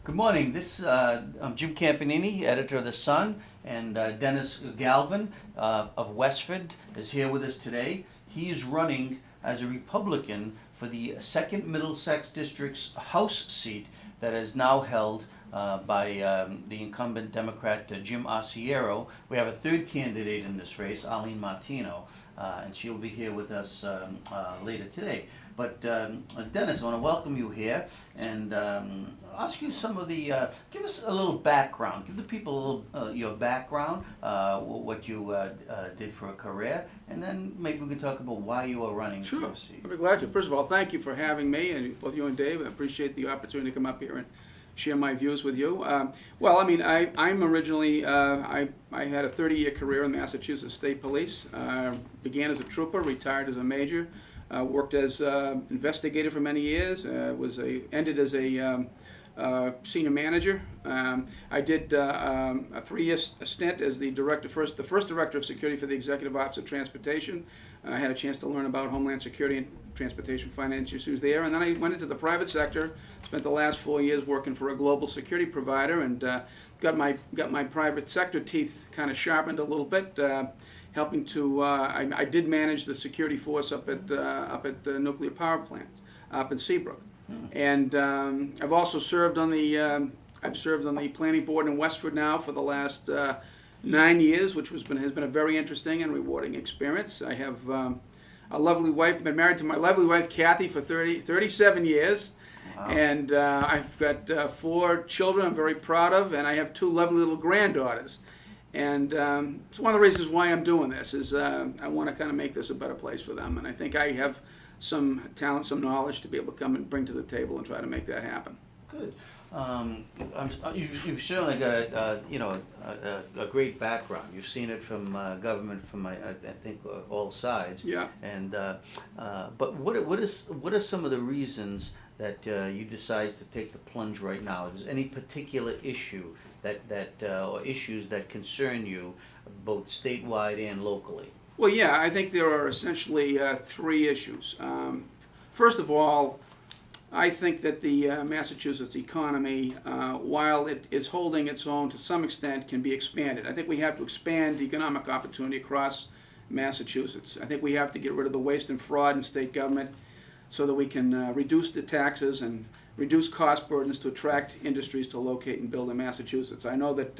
Good morning. I'm Jim Campanini, editor of The Sun, and Dennis Galvin of Westford is here with us today. He is running as a Republican for the 2nd Middlesex District's House seat that is now held by the incumbent Democrat Jim Asiero. We have a third candidate in this race, Arlene Martino, and she'll be here with us later today. But Dennis, I want to welcome you here and ask you some of the, give us a little background, give the people a little, your background, what you did for a career, and then maybe we can talk about why you are running for your seat. I'd be glad to. First of all, thank you for having me, and both you and Dave. I appreciate the opportunity to come up here and share my views with you. Well, I mean, I'm originally, I had a 30-year career in the Massachusetts State Police. Began as a trooper, retired as a major. Worked as investigator for many years. Ended as a senior manager. I did a 3-year stint as the first director of security for the Executive Office of Transportation. I had a chance to learn about Homeland Security and transportation finance issues there, and then I went into the private sector. Spent the last 4 years working for a global security provider, and got my private sector teeth kind of sharpened a little bit. Helping to, I did manage the security force up at the nuclear power plant up in Seabrook, and I've also served on the planning board in Westford now for the last 9 years, which has been a very interesting and rewarding experience. I have a lovely wife. Been married to my lovely wife Kathy for 37 years. Wow. And I've got 4 children I'm very proud of, and I have 2 lovely little granddaughters. And it's one of the reasons why I'm doing this is I want to kind of make this a better place for them, and I think I have some talent, some knowledge to be able to come and bring to the table and try to make that happen. Good. You've certainly got a great background. You've seen it from government from I think all sides. Yeah. And but what are some of the reasons that you decide to take the plunge right now? Is there any particular issue or issues that concern you, both statewide and locally? Well, yeah, I think there are essentially 3 issues. First of all, I think that the Massachusetts economy, while it is holding its own to some extent, can be expanded. I think we have to expand economic opportunity across Massachusetts. I think we have to get rid of the waste and fraud in state government so that we can reduce the taxes and reduce cost burdens to attract industries to locate and build in Massachusetts. I know that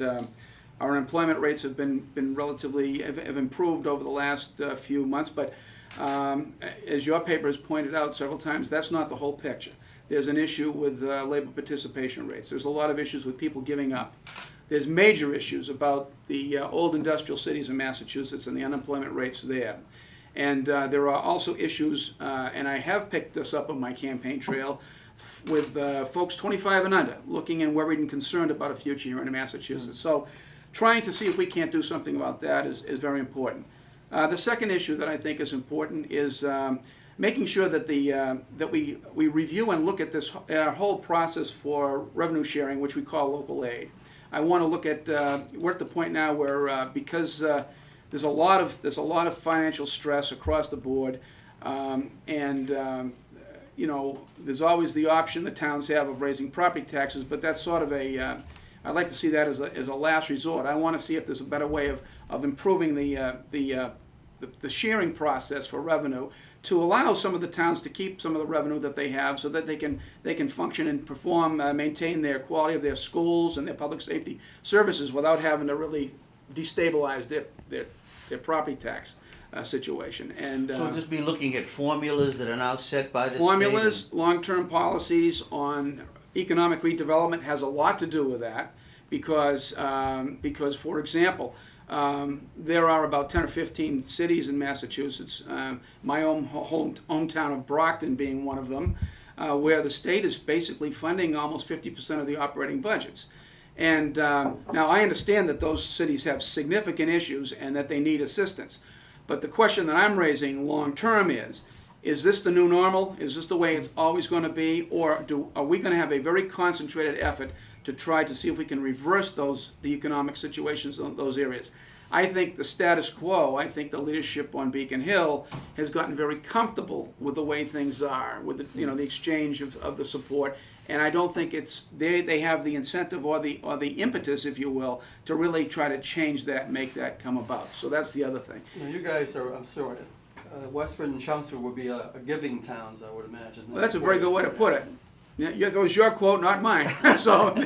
our unemployment rates have been relatively have improved over the last few months, but as your paper has pointed out several times, that's not the whole picture. There's an issue with labor participation rates. There's a lot of issues with people giving up. There's major issues about the old industrial cities in Massachusetts and the unemployment rates there. And there are also issues, and I have picked this up on my campaign trail, with folks 25 and under, looking and worried and concerned about a future here in Massachusetts. So trying to see if we can't do something about that is very important. The second issue that I think is important is making sure that that we review and look at this whole process for revenue sharing, which we call local aid. I want to look at, we're at the point now where because there's a lot of financial stress across the board, you know, there's always the option the towns have of raising property taxes, but that's sort of I'd like to see that as a last resort. I want to see if there's a better way of improving the sharing process for revenue to allow some of the towns to keep some of the revenue that they have so that they can function and perform, maintain their quality of their schools and their public safety services without having to really destabilize their property tax situation. And so just be looking at formulas that are now set by the formulas, long-term policies on economic redevelopment has a lot to do with that, because for example, there are about 10 or 15 cities in Massachusetts, my own hometown of Brockton being one of them, where the state is basically funding almost 50% of the operating budgets. And now I understand that those cities have significant issues and that they need assistance. But the question that I'm raising long term is this the new normal? Is this the way it's always going to be? Or are we going to have a very concentrated effort to try to see if we can reverse the economic situations in those areas? I think the status quo, I think the leadership on Beacon Hill has gotten very comfortable with the way things are, with the exchange of the support, And I don't think they have the incentive or the impetus, if you will, to really try to change that and make that come about. So that's the other thing. Now, you guys are, I'm sorry, Westford and Chelmsford would be a giving towns, I would imagine. Well, that's a very good way to put it. Yeah, that was your quote, not mine. So,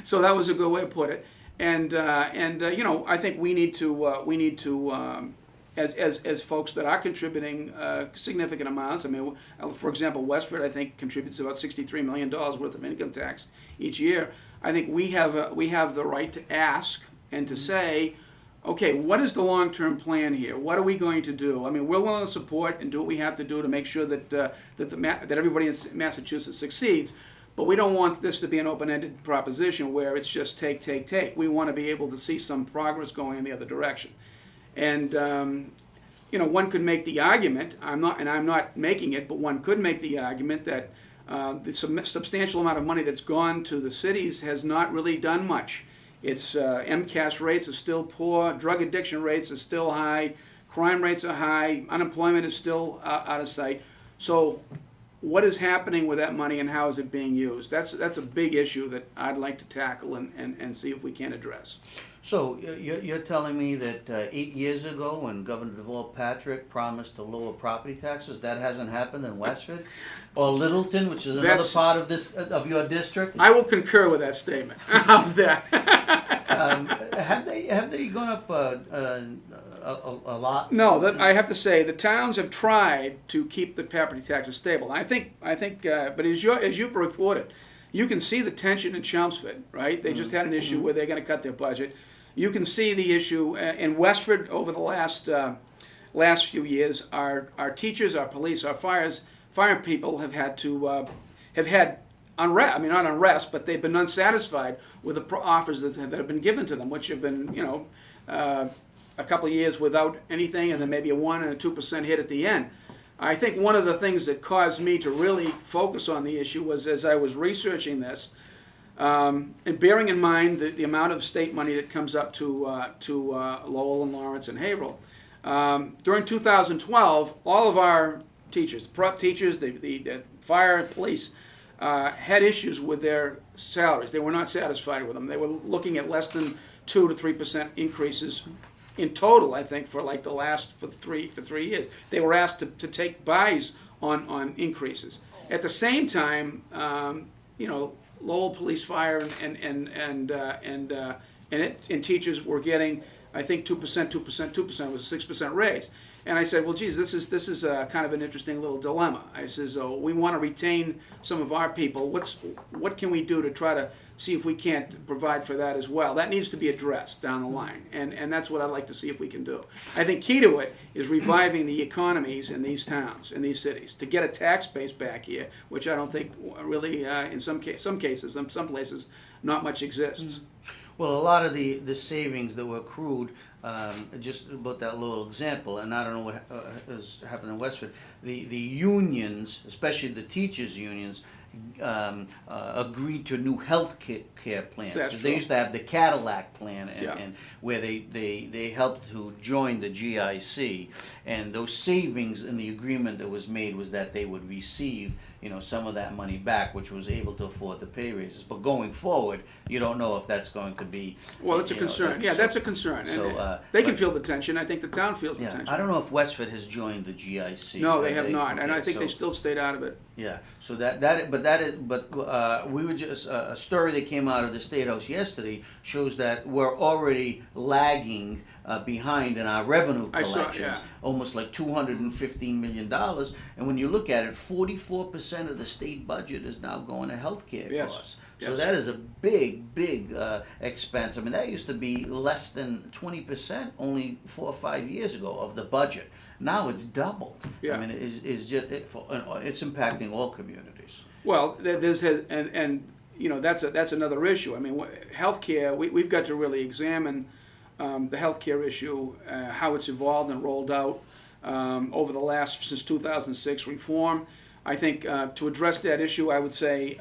so that was a good way to put it. And you know, I think we need to as folks that are contributing significant amounts. I mean, for example, Westford, I think, contributes about $63 million worth of income tax each year. I think we have the right to ask and to say, okay, what is the long-term plan here? What are we going to do? I mean, we're willing to support and do what we have to do to make sure that that everybody in Massachusetts succeeds. But we don't want this to be an open-ended proposition where it's just take, take, take. We want to be able to see some progress going in the other direction. And you know, one could make the argument. I'm not making it, but one could make the argument that the substantial amount of money that's gone to the cities has not really done much. Its MCAS rates are still poor, drug addiction rates are still high, crime rates are high, unemployment is still out of sight. So what is happening with that money and how is it being used? That's a big issue that I'd like to tackle and see if we can address. So you're telling me that 8 years ago, when Governor Deval Patrick promised to lower property taxes, that hasn't happened in Westford or Littleton, which is another part of your district? I will concur with that statement. How's that? Have they gone up a lot? No, I have to say the towns have tried to keep the property taxes stable. I think, but as you've reported, you can see the tension in Chelmsford, right? They just had an issue where they're going to cut their budget. You can see the issue in Westford over the last few years. Our teachers, our police, our fire people have had unrest. I mean, not unrest, but they've been unsatisfied with the offers that have been given to them, which have been, you know, a couple of years without anything, and then maybe a 1% and a 2% hit at the end. I think one of the things that caused me to really focus on the issue was, as I was researching this, and bearing in mind the amount of state money that comes up to Lowell and Lawrence and Haverhill. During 2012, all of our teachers, the prep teachers, the fire and police, had issues with their salaries. They were not satisfied with them. They were looking at less than 2 to 3% increases in total, I think, for like for 3 years. They were asked to take buys on increases. At the same time, you know, Lowell Police Fire and teachers were getting, I think, 2% was a 6% raise. And I said, well, geez, this is kind of an interesting little dilemma. I says, oh, we want to retain some of our people. What can we do to try to see if we can't provide for that as well? That needs to be addressed down the line, and that's what I'd like to see if we can do. I think key to it is reviving the economies in these towns, in these cities, to get a tax base back here, which I don't think really, in some cases, some places, not much exists. Well, a lot of the savings that were accrued, just about that little example, and I don't know what has happened in Westford, the unions, especially the teachers' unions, agreed to new health care plans. That's They true. used to have the Cadillac plan, Yeah. and where they helped to join the GIC, and those savings in the agreement that was made was that they would receive, you know, some of that money back, which was able to afford the pay raises. But going forward, you don't know if that's going to be. Well, it's a concern. Yeah, that's a concern. And they can feel the tension. I think the town feels the tension. I don't know if Westford has joined the GIC. No, they have not, and okay, I think they still stayed out of it. Yeah, so we were just a story that came out of the State House yesterday shows that we're already lagging behind in our revenue collections, almost like $215 million. And when you look at it, 44% of the state budget is now going to healthcare costs. So that is a big expense. I mean, that used to be less than 20% only 4 or 5 years ago of the budget. Now it's doubled. Yeah. I mean, it's impacting all communities. Well, and you know, that's another issue. I mean, healthcare. We've got to really examine the healthcare issue, how it's evolved and rolled out over the since 2006 reform. I think to address that issue, I would say,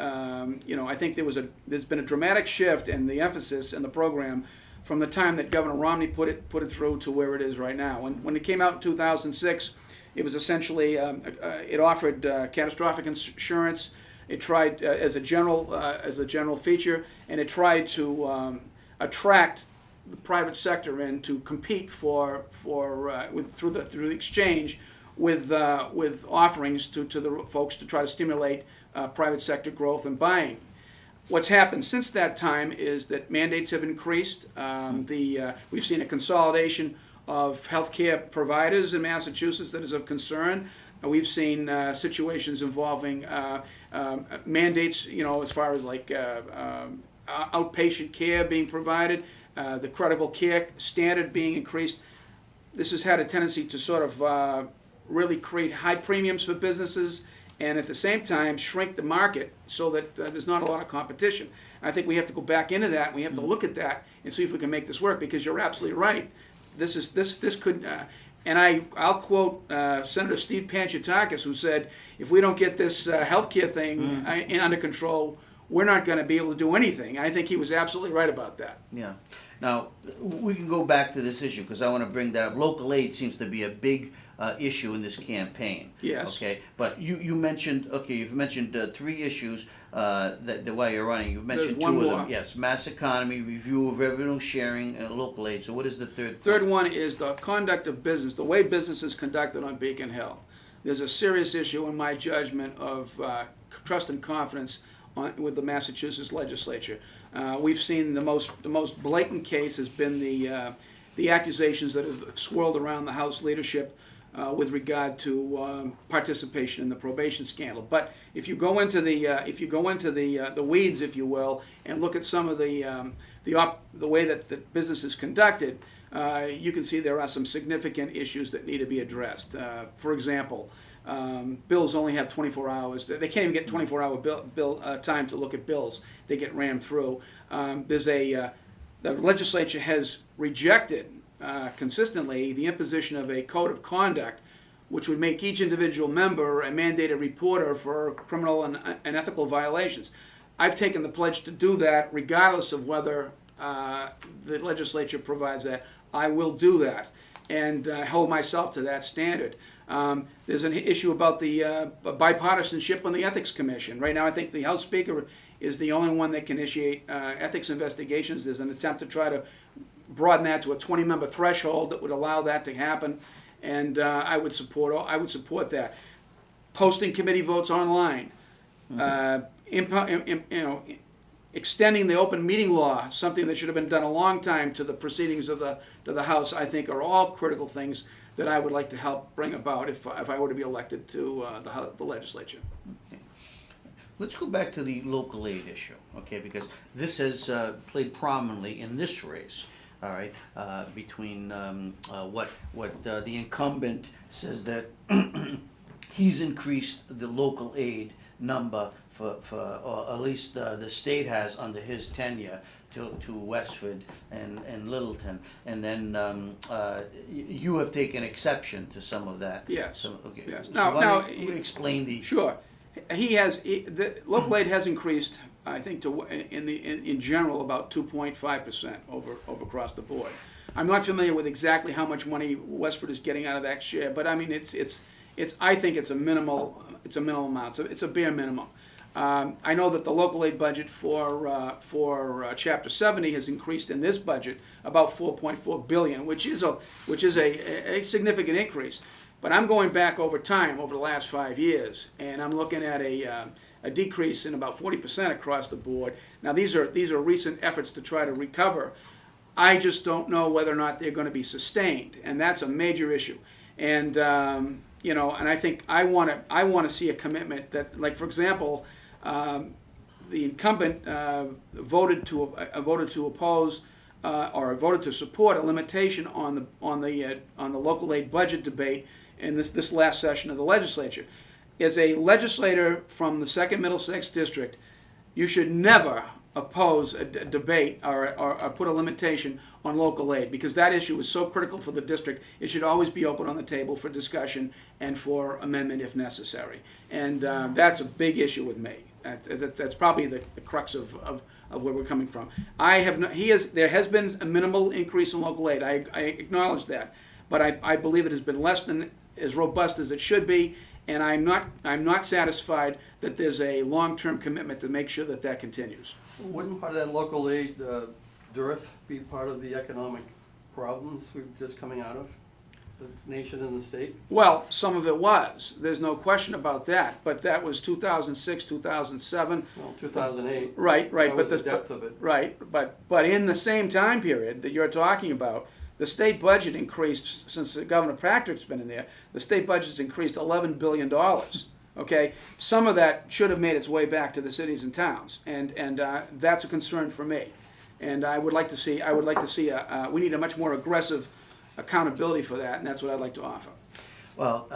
you know, I think there's been a dramatic shift in the emphasis in the program from the time that Governor Romney put it through to where it is right now. When it came out in 2006, it was essentially it offered catastrophic insurance. It tried as a general feature, and it tried to attract the private sector in to compete through the exchange with offerings to the folks to try to stimulate private sector growth and buying. What's happened since that time is that mandates have increased. We've seen a consolidation of healthcare providers in Massachusetts that is of concern. We've seen situations involving mandates, as far as like outpatient care being provided, the credible care standard being increased. This has had a tendency to sort of really create high premiums for businesses, and at the same time shrink the market so that there's not a lot of competition. And I think we have to go back into that. We have to look at that and see if we can make this work, because you're absolutely right. This could, and I'll quote Senator Steve Panchatakis, who said, if we don't get this healthcare thing under control, we're not going to be able to do anything. I think he was absolutely right about that. Yeah. Now, we can go back to this issue, because I want to bring that up. Local aid seems to be a big issue in this campaign. Yes. Okay. But you've mentioned 3 issues that while you're running. You've mentioned There's 2 of one them. more. Yes. Mass economy, review of revenue sharing, and local aid. So what is the third? Third one is the conduct of business, the way business is conducted on Beacon Hill. There's a serious issue, in my judgment, of trust and confidence with the Massachusetts legislature. We've seen the most blatant case has been the accusations that have swirled around the House leadership with regard to participation in the probation scandal. But if you go into the weeds, if you will, and look at some of the way that business is conducted, you can see there are some significant issues that need to be addressed. For example, bills only have 24 hours. They can't even get 24-hour time to look at bills. They get rammed through. The legislature has rejected consistently the imposition of a code of conduct, which would make each individual member a mandated reporter for criminal and ethical violations. I've taken the pledge to do that, regardless of whether the legislature provides that. I will do that and hold myself to that standard. There's an issue about the bipartisanship on the Ethics Commission. Right now, I think the House Speaker is the only one that can initiate ethics investigations. There's an attempt to try to broaden that to a 20-member threshold that would allow that to happen, and I would support that. Posting committee votes online, extending the open meeting law, something that should have been done a long time, to the proceedings of the House, I think are all critical things that I would like to help bring about if I were to be elected to the legislature. Okay. Let's go back to the local aid issue, okay, because this has played prominently in this race, all right, between what the incumbent says that he's increased the local aid number or at least the state has under his tenure to Westford and Littleton, and then you have taken exception to some of that. Yes. So, okay. Yes. So Now, why don't you explain the. Sure. The local aid has increased, I think, in general about 2.5% over across the board. I'm not familiar with exactly how much money Westford is getting out of that share, but I mean I think it's a minimal amount. So it's a bare minimum. I know that the local aid budget for Chapter 70 has increased in this budget about $4.4 billion, which is a significant increase. But I'm going back over time, over the last 5 years, and I'm looking at a decrease in about 40% across the board. Now these are recent efforts to try to recover. I just don't know whether or not they're going to be sustained, and that's a major issue. And and I think I want to see a commitment that, like for example, the incumbent voted to oppose or voted to support a limitation on the local aid budget debate in this last session of the legislature. As a legislator from the 2nd Middlesex District, you should never oppose a debate or put a limitation on local aid, because that issue is so critical for the district. It should always be open on the table for discussion and for amendment if necessary. And that's a big issue with me. That's probably the crux of where we're coming from. There has been a minimal increase in local aid. I acknowledge that, but I believe it has been less than as robust as it should be, and I'm not satisfied that there's a long-term commitment to make sure that that continues. Wouldn't part of that local aid dearth be part of the economic problems we're just coming out of, the nation and the state? Well, some of it was. There's no question about that. But that was 2006, 2007. Well, 2008. Right. That was But the depth of it. Right. But in the same time period that you're talking about, the state budget increased, since Governor Patrick's been in there, the state budget's increased $11 billion. Okay? Some of that should have made its way back to the cities and towns. And that's a concern for me. And I would like to see, we need a much more aggressive accountability for that, and that's what I'd like to offer. Well,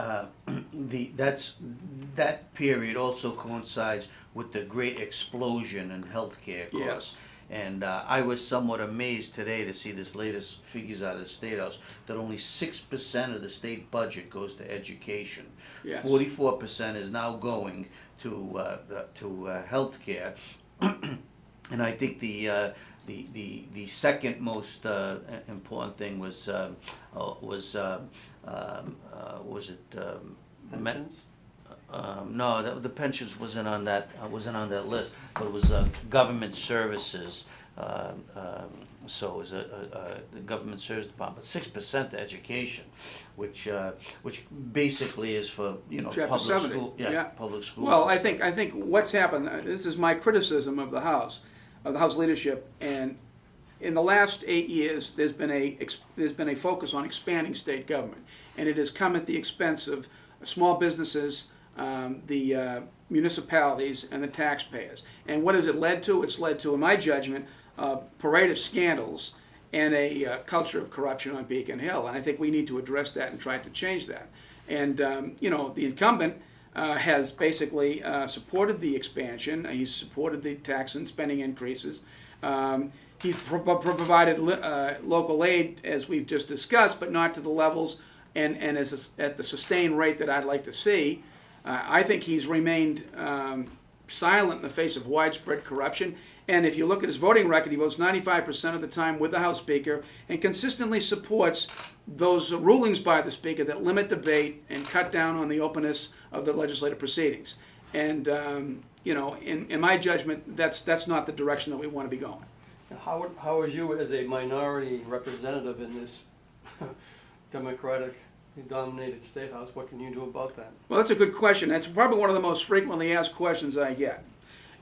that period also coincides with the great explosion in healthcare costs. Yes. And I was somewhat amazed today to see this latest figures out of the State House that only 6% of the state budget goes to education. Yes. 44% is now going to healthcare, and I think the second most important thing was it Pensions? no, the pensions wasn't on that list, but it was government services. So it was the government service department, but 6% to education, which basically is for Chapter public 70. school, public schools. Well, and I think what's happened. This is my criticism of the House leadership, and in the last 8 years, there's been a focus on expanding state government, and it has come at the expense of small businesses, the municipalities, and the taxpayers. And what has it led to? It's led to, in my judgment, a parade of scandals and a culture of corruption on Beacon Hill. And I think we need to address that and try to change that. And the incumbent has basically supported the expansion. He's supported the tax and spending increases. He's provided local aid, as we've just discussed, but not to the levels and at the sustained rate that I'd like to see. I think he's remained silent in the face of widespread corruption. And if you look at his voting record, he votes 95% of the time with the House Speaker and consistently supports those rulings by the Speaker that limit debate and cut down on the openness of the legislative proceedings. And, in my judgment, that's not the direction that we want to be going. How is you as a minority representative in this Democratic dominated state house, what can you do about that? Well, that's a good question. That's probably one of the most frequently asked questions I get.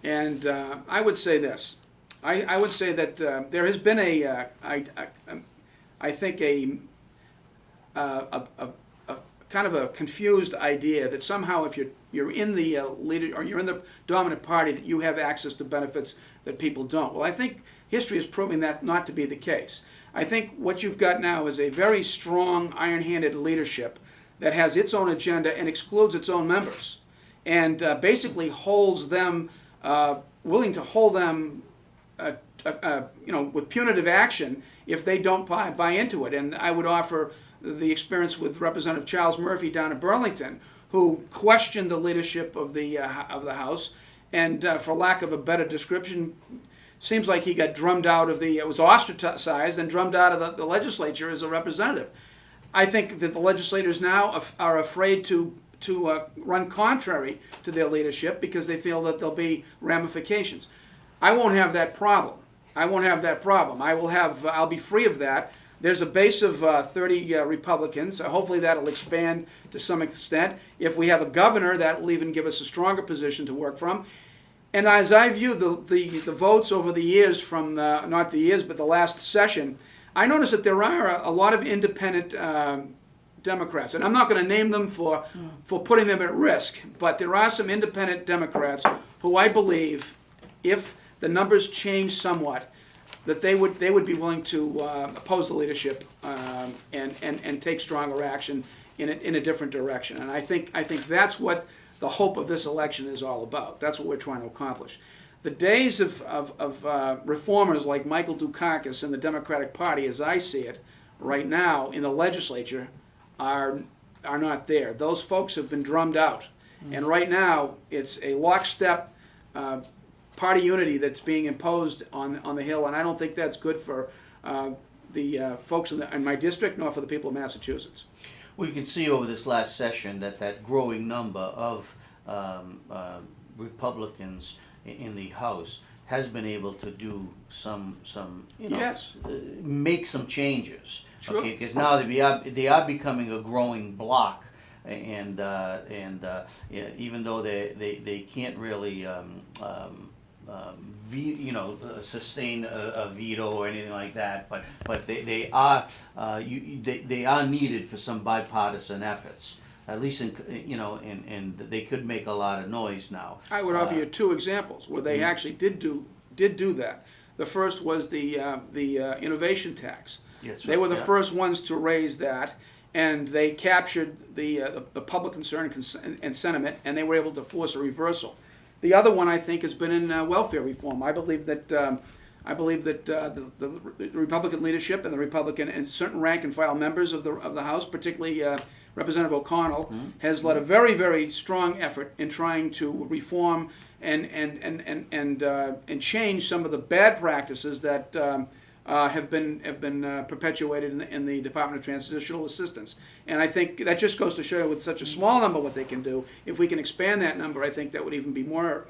And I would say this. I would say that there has been I think a kind of a confused idea that somehow if you're in the leader or you're in the dominant party that you have access to benefits that people don't. Well, I think history is proving that not to be the case. I think what you've got now is a very strong, iron-handed leadership that has its own agenda and excludes its own members, and basically holds them, willing to hold them, with punitive action if they don't buy into it. And I would offer the experience with Representative Charles Murphy down in Burlington, who questioned the leadership of the House, and for lack of a better description, seems like he got drummed out of was ostracized and drummed out of the legislature as a representative. I think that the legislators now are afraid to run contrary to their leadership because they feel that there'll be ramifications. I won't have that problem. I'll be free of that. There's a base of 30 Republicans. Hopefully that'll expand to some extent. If we have a governor, that will even give us a stronger position to work from. And as I view the votes over the years from, not the years, but the last session, I notice that there are a lot of independent Democrats. And I'm not going to name them for putting them at risk, but there are some independent Democrats who I believe, if the numbers change somewhat, that they would be willing to oppose the leadership and take stronger action in a different direction. And I think that's what the hope of this election is all about. That's what we're trying to accomplish. The days of reformers like Michael Dukakis in the Democratic Party, as I see it right now in the legislature, are not there. Those folks have been drummed out. And right now, it's a lockstep party unity that's being imposed on the Hill, and I don't think that's good for the folks in my district, nor for the people of Massachusetts. We can see over this last session that that growing number of Republicans in the House has been able to do some Yes. make some changes. Sure. Okay, because now they are becoming a growing bloc, and yeah, even though they can't really sustain a veto or anything like that, but they are they are needed for some bipartisan efforts. At least and they could make a lot of noise now. I would offer you two examples where they actually did do that. The first was the innovation tax. Yes, They were the yeah. first ones to raise that, and they captured the public concern and sentiment, and they were able to force a reversal. The other one, I think, has been in welfare reform. I believe that the Republican leadership and the Republican and certain rank and file members of the House, particularly Representative O'Connell, has led a very, very strong effort in trying to reform and change some of the bad practices that have been perpetuated in the Department of Transitional Assistance. And I think that just goes to show you with such a small number what they can do. If we can expand that number, I think that would even be more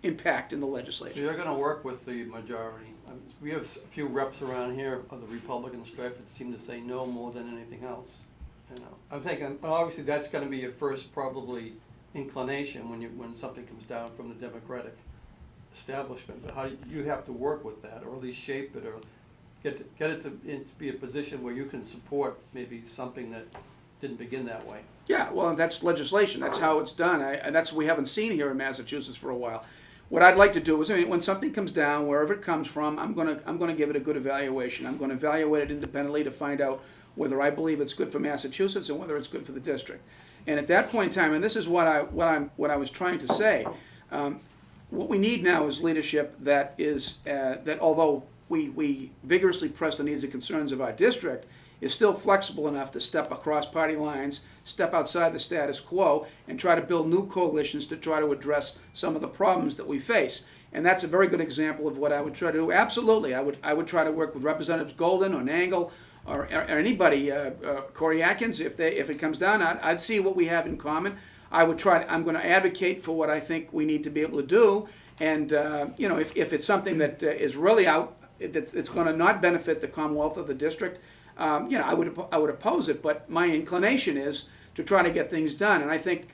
impact in the So legislature. you're gonna work with the majority. We have a few reps around here of the Republican stripe that seem to say no more than anything else. You know, I'm thinking, obviously that's gonna be your first probably inclination when something comes down from the Democratic establishment. But how you have to work with that, or at least shape it, or get it to be a position where you can support maybe something that didn't begin that way. Yeah, well, that's legislation. That's how it's done. And that's what we haven't seen here in Massachusetts for a while. What I'd like to do is, when something comes down, wherever it comes from, I'm gonna give it a good evaluation. I'm gonna evaluate it independently to find out whether I believe it's good for Massachusetts and whether it's good for the district. And at that point in time, and this is what I was trying to say, what we need now is leadership that although we vigorously press the needs and concerns of our district, is still flexible enough to step across party lines, step outside the status quo, and try to build new coalitions to try to address some of the problems that we face. And that's a very good example of what I would try to do. Absolutely, I would try to work with Representatives Golden or Nangle or anybody, Corey Atkins, if it comes down. I'd see what we have in common. I'm going to advocate for what I think we need to be able to do. And if it's something that is really it's going to not benefit the Commonwealth of the district, I would oppose it. But my inclination is to try to get things done. And I think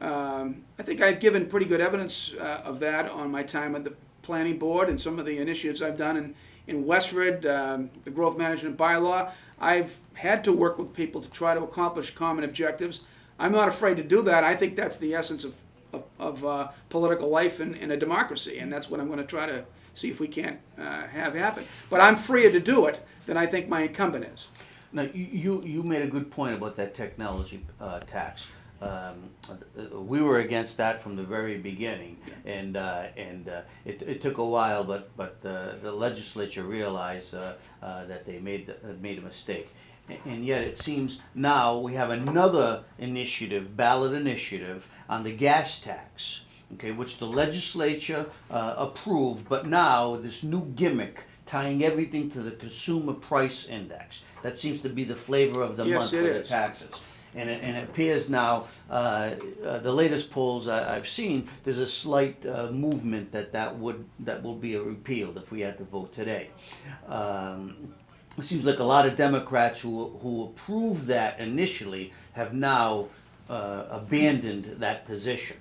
I've given pretty good evidence of that on my time at the planning board and some of the initiatives I've done in Westford, the growth management bylaw. I've had to work with people to try to accomplish common objectives. I'm not afraid to do that. I think that's the essence of political life in a democracy, and that's what I'm going to try to see if we can't have happen. But I'm freer to do it than I think my incumbent is. Now, you made a good point about that technology tax. We were against that from the very beginning, and it took a while, but the legislature realized that they made a mistake. And yet it seems now we have another ballot initiative on the gas tax, okay, which the legislature approved, but now this new gimmick tying everything to the consumer price index. That seems to be the flavor of the month for the taxes. And it appears now, the latest polls I've seen, there's a slight movement that will be repealed if we had to vote today. It seems like a lot of Democrats who approved that initially have now abandoned that position.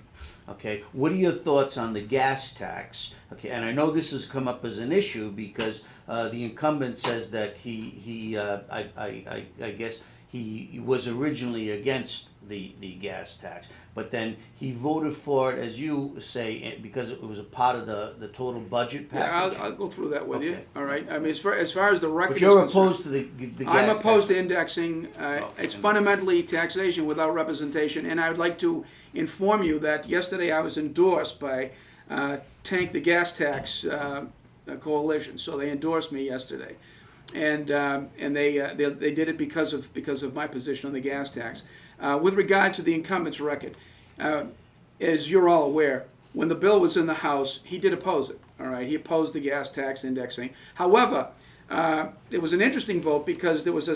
Okay, what are your thoughts on the gas tax? Okay, and I know this has come up as an issue because the incumbent says that I guess he was originally against the gas tax, but then he voted for it, as you say, because it was a part of the total budget package. Yeah, I'll go through that with you. Okay. All right. I mean, as far as the record But you're is concerned, opposed to the gas I'm opposed tax. to indexing. It's fundamentally taxation without representation, and I would like to inform you that yesterday I was endorsed by Tank the Gas Tax Coalition. So they endorsed me yesterday, and they did it because of my position on the gas tax. With regard to the incumbent's record, as you're all aware, when the bill was in the House, he did oppose it. All right, he opposed the gas tax indexing. However, it was an interesting vote because there was an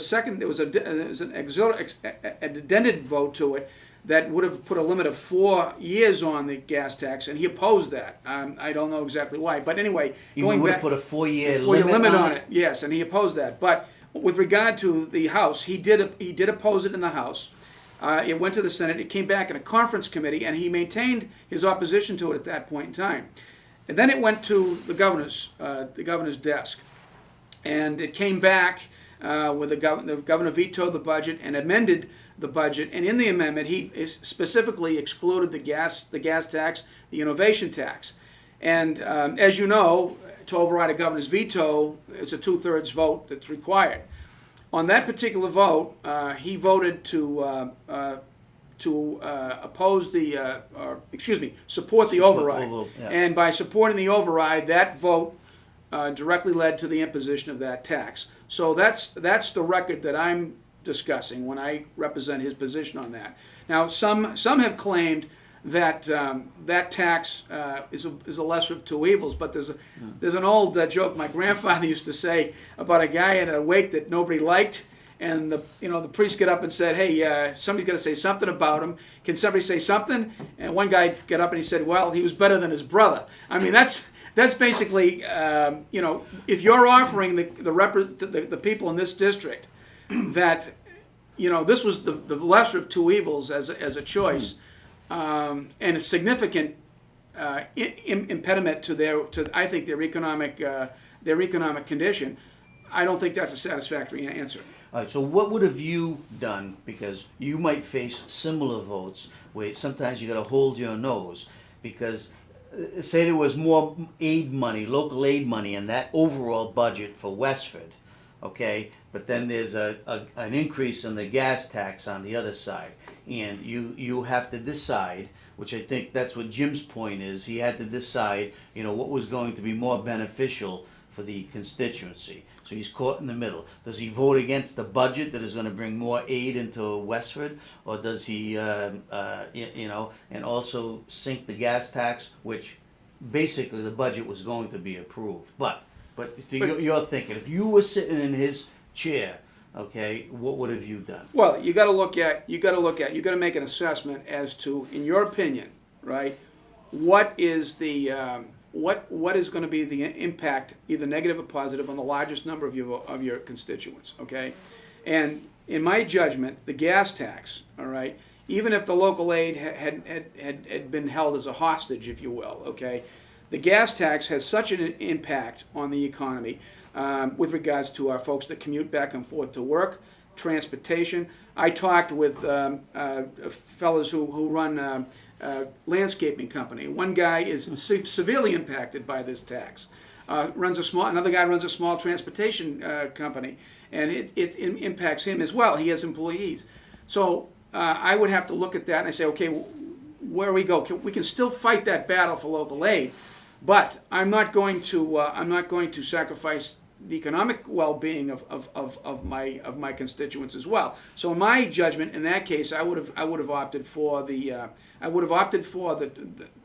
addended vote to it that would have put a limit of 4 years on the gas tax, and he opposed that. I don't know exactly why, but anyway, You would have put a 4-year limit on it. Yes, and he opposed that. But with regard to the House, he did oppose it in the House. It went to the Senate. It came back in a conference committee, and he maintained his opposition to it at that point in time. And then it went to the governor's desk, and it came back with the governor vetoed the budget and amended the budget. And in the amendment, he specifically excluded the gas tax, the innovation tax. And as you know, to override a governor's veto, it's a 2/3 vote that's required. On that particular vote, he voted to oppose support the override. Yeah. And by supporting the override, that vote directly led to the imposition of that tax. So that's the record that I'm discussing when I represent his position on that. Now, some have claimed that that tax is a lesser of two evils, but there's an old joke my grandfather used to say about a guy at a wake that nobody liked, and the priest got up and said, "Hey, somebody's got to say something about him. Can somebody say something?" And one guy got up and he said, "Well, he was better than his brother." I mean, that's basically if you're offering the people in this district that this was the lesser of two evils as a choice. And a significant impediment to I think their economic condition. I don't think that's a satisfactory answer. All right, so what would have you done? Because you might face similar votes where sometimes you got to hold your nose, because say there was more aid money, local aid money in that overall budget for Westford, okay, but then there's an increase in the gas tax on the other side, and you have to decide, which I think that's what Jim's point is. He had to decide, what was going to be more beneficial for the constituency. So he's caught in the middle. Does he vote against the budget that is going to bring more aid into Westford, or does he, and also sink the gas tax, which basically the budget was going to be approved, but you're thinking, if you were sitting in his chair, okay, what would have you done? Well, you got to make an assessment as to, in your opinion, right, what is what is going to be the impact, either negative or positive, on the largest number of your constituents, okay? And in my judgment, the gas tax, all right, even if the local aid had been held as a hostage, if you will, okay, the gas tax has such an impact on the economy with regards to our folks that commute back and forth to work, transportation. I talked with fellows who run a landscaping company. One guy is severely impacted by this tax. Another guy runs a small transportation company, and it impacts him as well. He has employees. So I would have to look at that and I say, okay, where we go? We can still fight that battle for local aid, but I'm not going to sacrifice the economic well-being of my constituents as well. So in my judgment, in that case, I would have opted for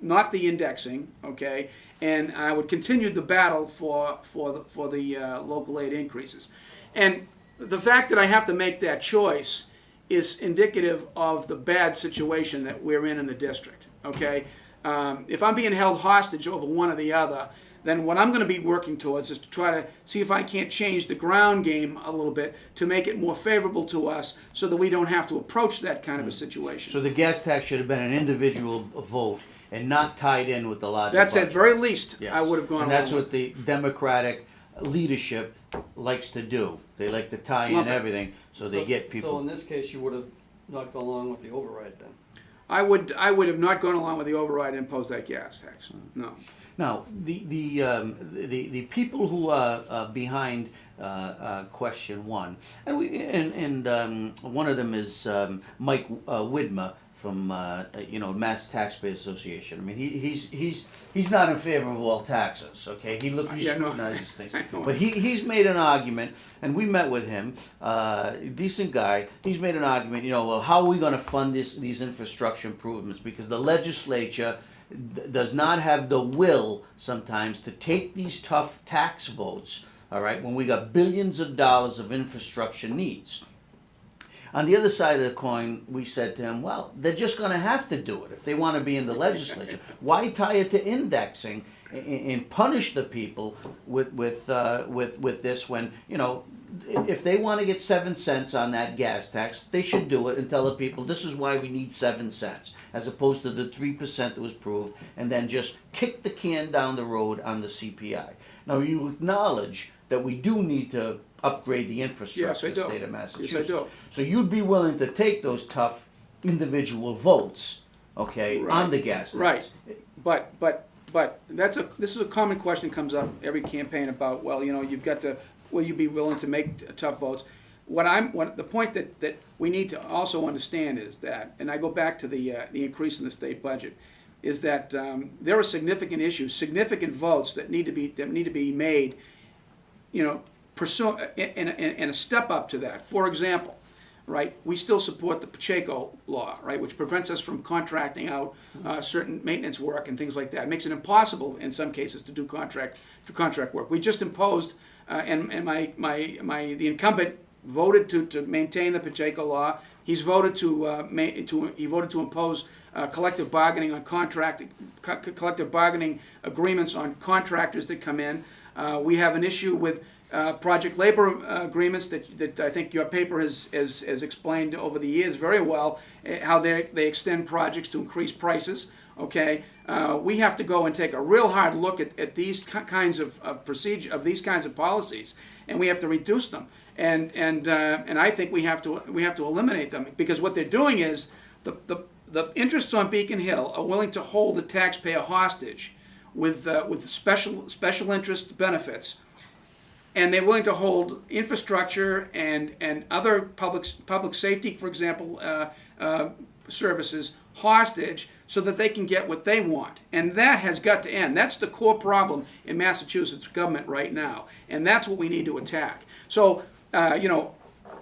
not the indexing, okay, and I would continue the battle for the local aid increases. And the fact that I have to make that choice is indicative of the bad situation that we're in the district, okay? If I'm being held hostage over one or the other, then what I'm going to be working towards is to try to see if I can't change the ground game a little bit to make it more favorable to us so that we don't have to approach that kind of a situation. So the gas tax should have been an individual vote and not tied in with the larger That's budget. at very least, Yes. I would have gone And that's along what the Democratic leadership likes to do. They like to tie in Lump it. everything so they get people. So in this case, you would have not gone along with the override then? I would have not gone along with the override and imposed that gas tax. No. Now, the people who are behind question one, and one of them is Mike Widmer from Mass Taxpayers Association. I mean, he's not in favor of all taxes. Okay, he scrutinizes things, but he's made an argument, and we met with him. Decent guy. He's made an argument. Well, how are we going to fund these infrastructure improvements? Because the legislature does not have the will sometimes to take these tough tax votes, all right, when we got billions of dollars of infrastructure needs. On the other side of the coin, we said to him, well, they're just going to have to do it if they want to be in the legislature. Why tie it to indexing and punish the people with this when, you know, if they want to get 7 cents on that gas tax, they should do it and tell the people this is why we need 7 cents, as opposed to the 3% that was proved, and then just kick the can down the road on the CPI. Now, you acknowledge that we do need to upgrade the infrastructure of the state of Massachusetts. Yes, I do. So you'd be willing to take those tough individual votes, okay, Right. on the gas tax. Right, but this is a common question that comes up every campaign about, well, you know, you've got to, will you be willing to make tough votes? The point that we need to also understand is that, and I go back to the increase in the state budget, is that there are significant issues, significant votes that need to be made, you know, and a step up to that. For example, right, we still support the Pacheco law, right, which prevents us from contracting out certain maintenance work and things like that. It makes it impossible in some cases to do contract work. We just imposed, and the incumbent voted to maintain the Pacheco law. He's voted he voted to impose collective bargaining on collective bargaining agreements on contractors that come in. We have an issue with project labor agreements that I think your paper has explained over the years very well, how they extend projects to increase prices. Okay, we have to go and take a real hard look at these kinds of these kinds of policies, and we have to reduce them. And I think we have to eliminate them, because what they're doing is the interests on Beacon Hill are willing to hold the taxpayer hostage with special interest benefits. And they're willing to hold infrastructure and other public safety, for example, services hostage so that they can get what they want. And that has got to end. That's the core problem in Massachusetts government right now. And that's what we need to attack. So, you know,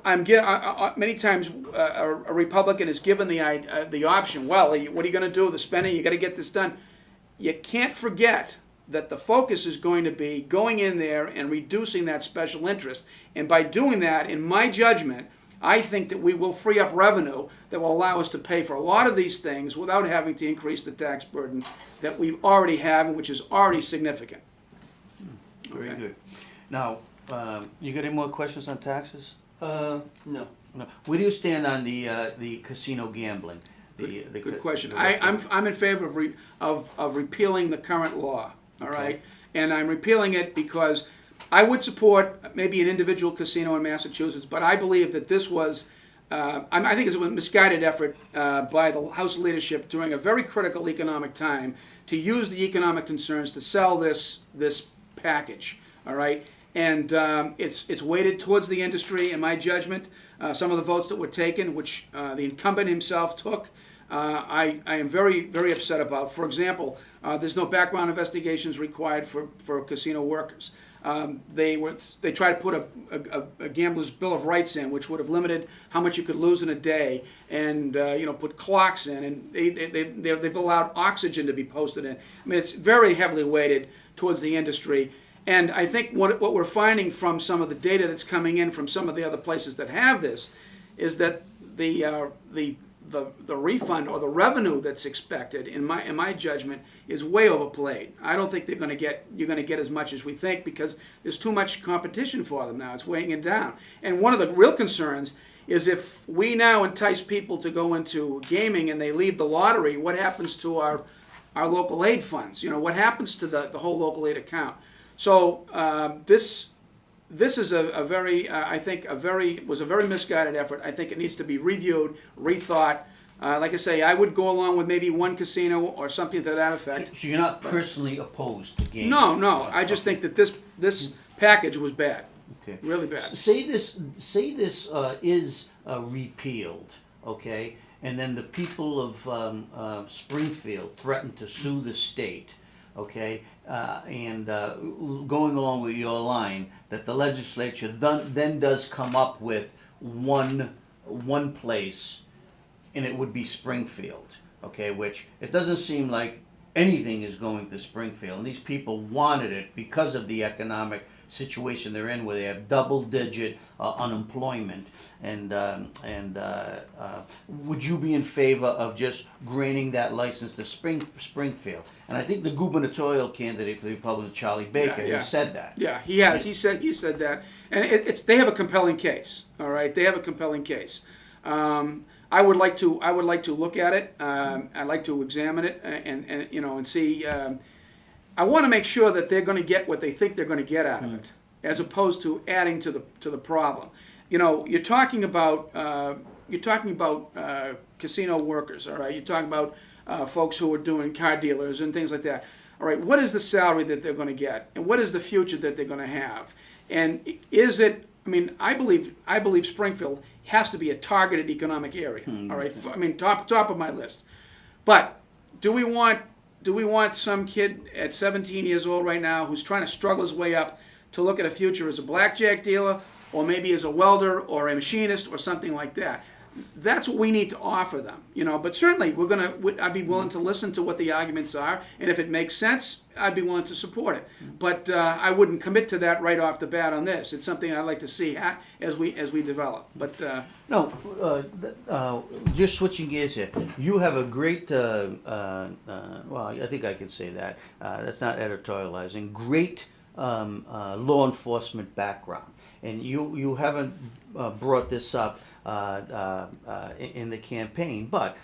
many times a Republican is given the option, well, what are you going to do with the spending? You got to get this done. You can't forget that the focus is going to be going in there and reducing that special interest. And by doing that, in my judgment, I think that we will free up revenue that will allow us to pay for a lot of these things without having to increase the tax burden that we already have, and which is already significant. Very good. Now, you got any more questions on taxes? No. No. Where do you stand on the casino gambling? Good question. I'm in favor of repealing the current law. All right, and I'm repealing it because I would support maybe an individual casino in Massachusetts, but I believe that this was, I think it was a misguided effort by the House leadership during a very critical economic time to use the economic concerns to sell this package. All right, and it's weighted towards the industry, in my judgment. Some of the votes that were taken, which the incumbent himself took, I am very, very upset about. For example, there's no background investigations required for casino workers. They tried to put a gambler's bill of rights in, which would have limited how much you could lose in a day, and you know, put clocks in, and they've allowed oxygen to be posted in. I mean, it's very heavily weighted towards the industry. And I think what we're finding from some of the data that's coming in from some of the other places that have this is that the refund or the revenue that's expected, in my judgment, is way overplayed. I don't think you're going to get as much as we think, because there's too much competition for them now. It's weighing it down. And one of the real concerns is if we now entice people to go into gaming and they leave the lottery, what happens to our local aid funds? You know, what happens to the whole local aid account? So this is was a very misguided effort. I think it needs to be reviewed, rethought. Like I say, I would go along with maybe one casino or something to that effect. So you're not personally opposed to gaming? No. I just think that this package was bad. Okay. Really bad. Say this is repealed, okay, and then the people of Springfield threaten to sue the state. Okay, and going along with your line, that the legislature then does come up with one place, and it would be Springfield. Okay, which it doesn't seem like anything is going to Springfield, and these people wanted it because of the economic situation they're in, where they have double-digit unemployment. And would you be in favor of just granting that license to Springfield? And I think the gubernatorial candidate for the Republicans, Charlie Baker, has said that. Yeah, he has. He said that, and they have a compelling case. All right, they have a compelling case. I would like to look at it. I'd like to examine it and see. I want to make sure that they're going to get what they think they're going to get out of it, as opposed to adding to the problem. You're talking about casino workers. All right, you're talking about folks who are doing car dealers and things like that. All right, what is the salary that they're going to get, and what is the future that they're going to have, and is it? I mean, I believe Springfield has to be a targeted economic area. All right, I mean, top of my list. But do we want some kid at 17 years old right now who's trying to struggle his way up to look at a future as a blackjack dealer, or maybe as a welder or a machinist or something like that? That's what we need to offer them, But certainly, I'd be willing to listen to what the arguments are, and if it makes sense, I'd be willing to support it. But I wouldn't commit to that right off the bat on this. It's something I'd like to see as we develop. But just switching gears here. You have a great, well, I think I can say that. That's not editorializing. Great law enforcement background, and you haven't brought this up in the campaign, but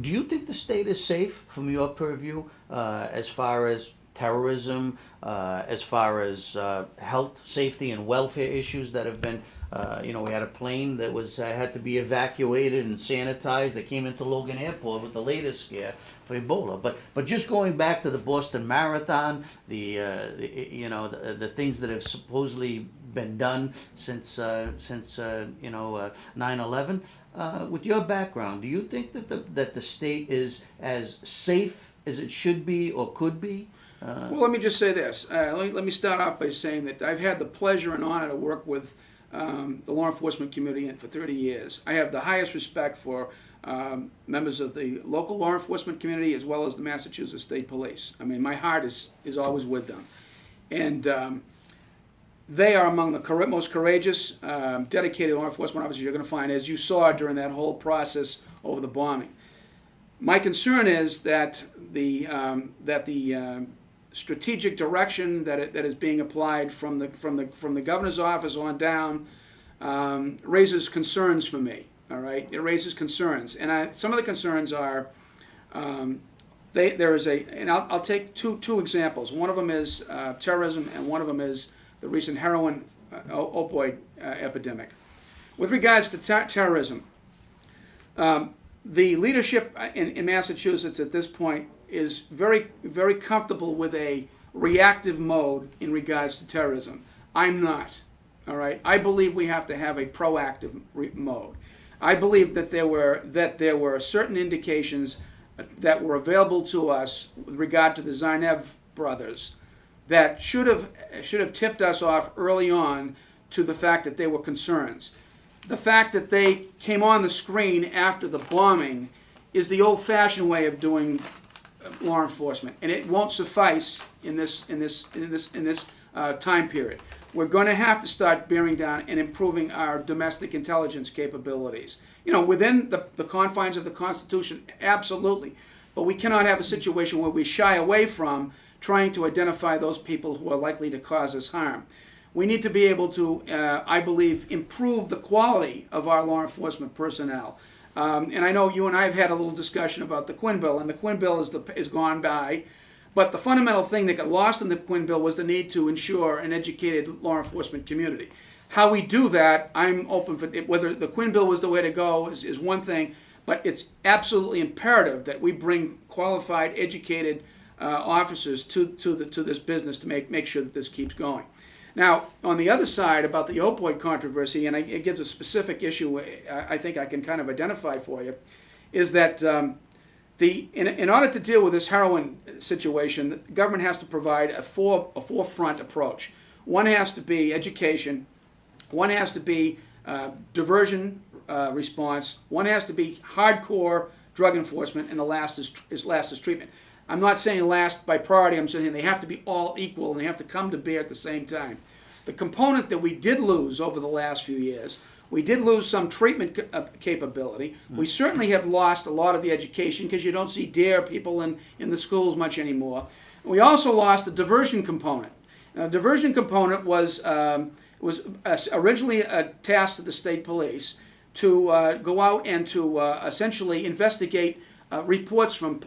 do you think the state is safe from your purview as far as terrorism, as far as health, safety, and welfare issues that have been, we had a plane that had to be evacuated and sanitized that came into Logan Airport with the latest scare for Ebola. But just going back to the Boston Marathon, the things that have supposedly been done since 9/11. With your background, do you think that the state is as safe as it should be or could be? Well, let me just say this. Let me start off by saying that I've had the pleasure and honor to work with the law enforcement community for 30 years. I have the highest respect for members of the local law enforcement community as well as the Massachusetts State Police. I mean, my heart is always with them. And they are among the most courageous, dedicated law enforcement officers you're going to find, as you saw during that whole process over the bombing. My concern is that the strategic direction that is being applied from the governor's office on down raises concerns for me. All right, it raises concerns, and some of the concerns are there is and I'll take two examples. One of them is terrorism, and one of them is the recent heroin opioid epidemic. With regards to terrorism, the leadership in Massachusetts at this point is very, very comfortable with a reactive mode in regards to terrorism. I'm not. All right. I believe we have to have a proactive mode. I believe that there were certain indications that were available to us with regard to the Zainav brothers that should have tipped us off early on to the fact that there were concerns. The fact that they came on the screen after the bombing is the old-fashioned way of doing law enforcement, and it won't suffice in this time period. We're going to have to start bearing down and improving our domestic intelligence capabilities. Within the confines of the Constitution, absolutely. But we cannot have a situation where we shy away from trying to identify those people who are likely to cause us harm. We need to be able to, I believe, improve the quality of our law enforcement personnel. And I know you and I have had a little discussion about the Quinn Bill, and the Quinn Bill is gone by. But the fundamental thing that got lost in the Quinn Bill was the need to ensure an educated law enforcement community. How we do that, I'm open for it. Whether the Quinn Bill was the way to go is one thing, but it's absolutely imperative that we bring qualified, educated officers to this business to make sure that this keeps going. Now, on the other side, about the opioid controversy, and it gives a specific issue I think I can kind of identify for you, is that in order to deal with this heroin situation, the government has to provide a four-front approach. One has to be education, one has to be diversion response, one has to be hardcore drug enforcement, and the last is treatment. I'm not saying last by priority, I'm saying they have to be all equal and they have to come to bear at the same time. The component that we did lose over the last few years, we did lose some treatment capability. We certainly have lost a lot of the education because you don't see DARE people in the schools much anymore. We also lost the diversion component. Now, the diversion component was originally a task to the state police to go out and to essentially investigate reports from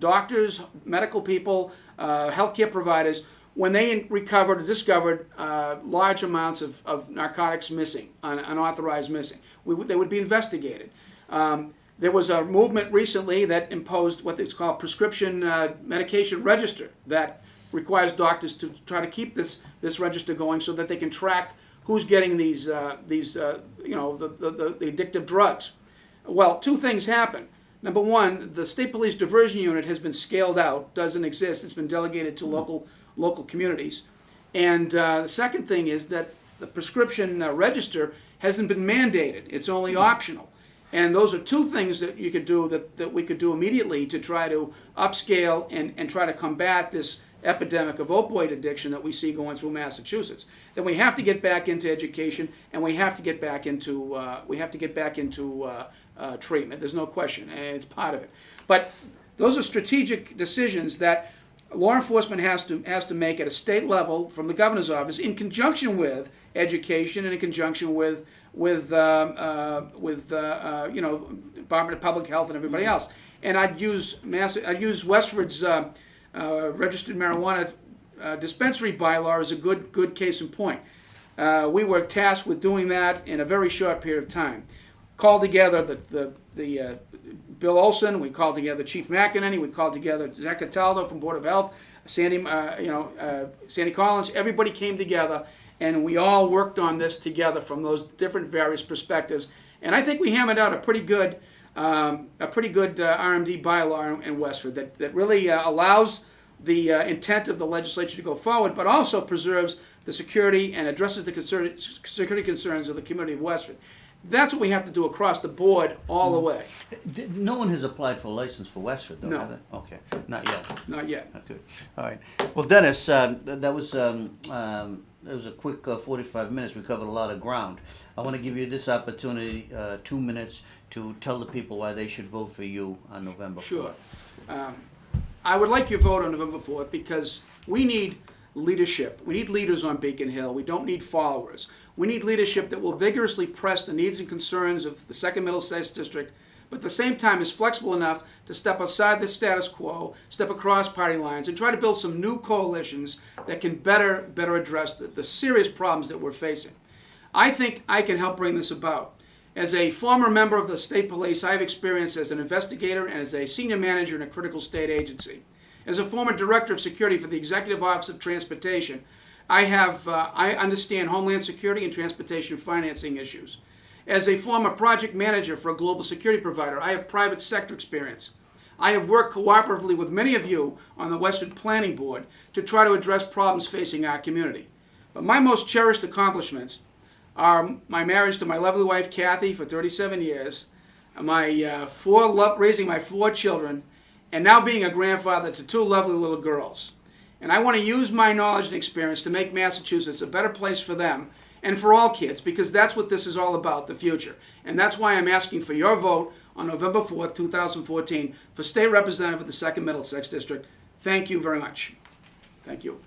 doctors, medical people, healthcare providers, when they recovered or discovered large amounts of narcotics missing, unauthorized missing. They would be investigated. There was a movement recently that imposed what is called prescription medication register that requires doctors to try to keep this register going so that they can track who's getting these the addictive drugs. Well, two things happen. Number one, the state police diversion unit has been scaled out, doesn't exist. It's been delegated to local communities. And the second thing is that the prescription register hasn't been mandated. It's only optional. And those are two things that you could do, that we could do immediately to try to upscale and try to combat this epidemic of opioid addiction that we see going through Massachusetts. Then we have to get back into education, and we have to get back into treatment. There's no question, and it's part of it. But those are strategic decisions that law enforcement has to make at a state level from the governor's office, in conjunction with education and in conjunction with Department of Public Health and everybody else. And I'd use Westford's registered marijuana dispensary bylaw as a good case in point. We were tasked with doing that in a very short period of time. Called together the Bill Olson, we called together Chief McEnany, we called together Zach Cataldo from Board of Health, Sandy Collins. Everybody came together, and we all worked on this together from those different various perspectives. And I think we hammered out a pretty good RMD bylaw in Westford that really allows the intent of the legislature to go forward, but also preserves the security and addresses the security concerns of the community of Westford. That's what we have to do across the board, all the way. No one has applied for a license for Westford, though, No. have they? Okay, not yet. Not yet. Okay, all right. Well, Dennis, that was a quick 45 minutes. We covered a lot of ground. I want to give you this opportunity, 2 minutes, to tell the people why they should vote for you on November 4th. Sure. I would like your vote on November 4th because we need leadership. We need leaders on Beacon Hill. We don't need followers. We need leadership that will vigorously press the needs and concerns of the 2nd Middlesex District, but at the same time is flexible enough to step outside the status quo, step across party lines, and try to build some new coalitions that can better address the serious problems that we're facing. I think I can help bring this about. As a former member of the state police, I have experience as an investigator and as a senior manager in a critical state agency. As a former director of security for the Executive Office of Transportation, I understand Homeland Security and transportation financing issues. As a former project manager for a global security provider, I have private sector experience. I have worked cooperatively with many of you on the Westford Planning Board to try to address problems facing our community. But my most cherished accomplishments are my marriage to my lovely wife, Kathy, for 37 years, raising my 4 children, and now being a grandfather to 2 lovely little girls. And I want to use my knowledge and experience to make Massachusetts a better place for them and for all kids, because that's what this is all about, the future. And that's why I'm asking for your vote on November 4th, 2014 for State Representative of the 2nd Middlesex District. Thank you very much. Thank you.